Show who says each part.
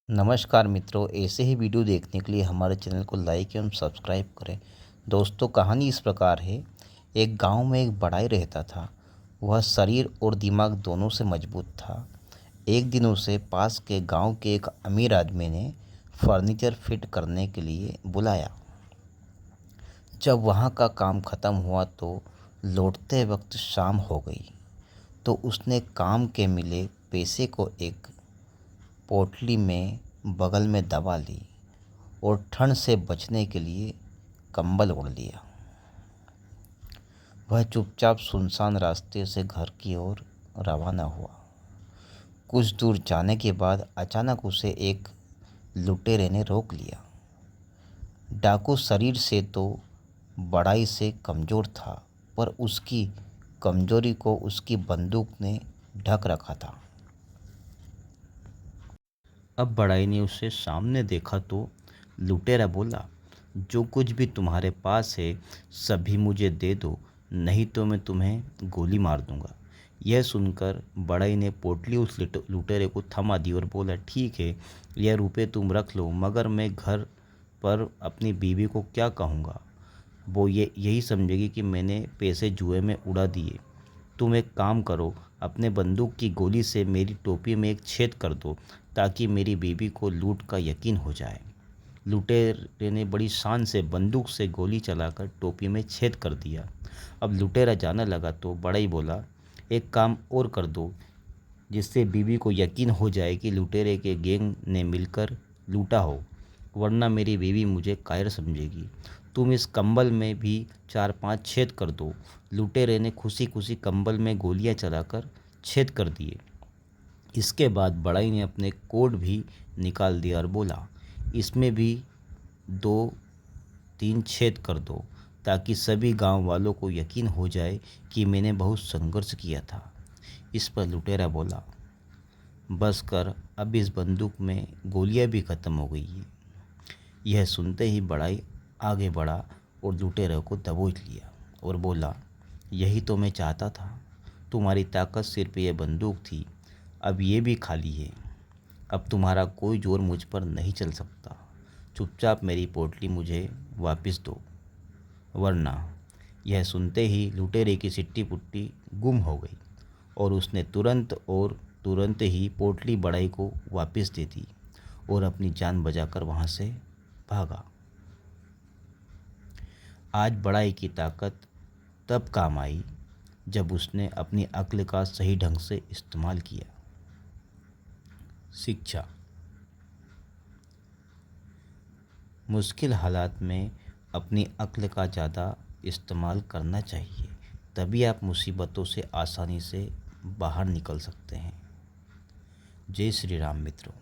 Speaker 1: नमस्कार मित्रों, ऐसे ही वीडियो देखने के लिए हमारे चैनल को लाइक एवं सब्सक्राइब करें। दोस्तों, कहानी इस प्रकार है। एक गांव में एक बड़ाई रहता था। वह शरीर और दिमाग दोनों से मजबूत था। एक दिन उसे पास के गांव के एक अमीर आदमी ने फर्नीचर फिट करने के लिए बुलाया। जब वहां का काम ख़त्म हुआ तो लौटते वक्त शाम हो गई। तो उसने काम के मिले पैसे को एक पोटली में बगल में दबा ली और ठंड से बचने के लिए कंबल ओढ़ लिया। वह चुपचाप सुनसान रास्ते से घर की ओर रवाना हुआ। कुछ दूर जाने के बाद अचानक उसे एक लुटेरे ने रोक लिया। डाकू शरीर से तो बड़ाई से कमज़ोर था, पर उसकी कमज़ोरी को उसकी बंदूक ने ढक रखा था। अब बड़ाई ने उसे सामने देखा तो लुटेरा बोला, जो कुछ भी तुम्हारे पास है सभी मुझे दे दो, नहीं तो मैं तुम्हें गोली मार दूंगा। यह सुनकर बड़ाई ने पोटली उस लुटेरे को थमा दी और बोला, ठीक है, यह रुपये तुम रख लो, मगर मैं घर पर अपनी बीवी को क्या कहूँगा। वो यही समझेगी कि मैंने पैसे जुए में उड़ा दिए। तुम एक काम करो, अपने बंदूक की गोली से मेरी टोपी में एक छेद कर दो, ताकि मेरी बीवी को लूट का यकीन हो जाए। लुटेरे ने बड़ी शान से बंदूक से गोली चलाकर टोपी में छेद कर दिया। अब लुटेरा जाने लगा तो बड़ा ही बोला, एक काम और कर दो, जिससे बीवी को यकीन हो जाए कि लुटेरे के गैंग ने मिलकर लूटा हो, वरना मेरी बीवी मुझे कायर समझेगी। तुम इस कंबल में भी 4-5 छेद कर दो। लुटेरे ने खुशी खुशी कंबल में गोलियां चलाकर छेद कर दिए। इसके बाद बड़ाई ने अपने कोट भी निकाल दिया और बोला, इसमें भी 2-3 छेद कर दो, ताकि सभी गांव वालों को यकीन हो जाए कि मैंने बहुत संघर्ष किया था। इस पर लुटेरा बोला, बस कर, अब इस बंदूक में गोलियां भी ख़त्म हो गई है। यह सुनते ही बड़ाई आगे बढ़ा और लुटेरे को दबोच लिया और बोला, यही तो मैं चाहता था। तुम्हारी ताकत सिर्फ यह बंदूक थी, अब ये भी खाली है। अब तुम्हारा कोई जोर मुझ पर नहीं चल सकता। चुपचाप मेरी पोटली मुझे वापस दो, वरना। यह सुनते ही लुटेरे की सिट्टी पुट्टी गुम हो गई और उसने तुरंत ही पोटली बड़ाई को वापस दे दी और अपनी जान बचाकर वहाँ से भागा। आज बड़ाई की ताकत तब काम आई जब उसने अपनी अक्ल का सही ढंग से इस्तेमाल किया। शिक्षा। मुश्किल हालात में अपनी अक्ल का ज़्यादा इस्तेमाल करना चाहिए, तभी आप मुसीबतों से आसानी से बाहर निकल सकते हैं। जय श्री राम मित्रों।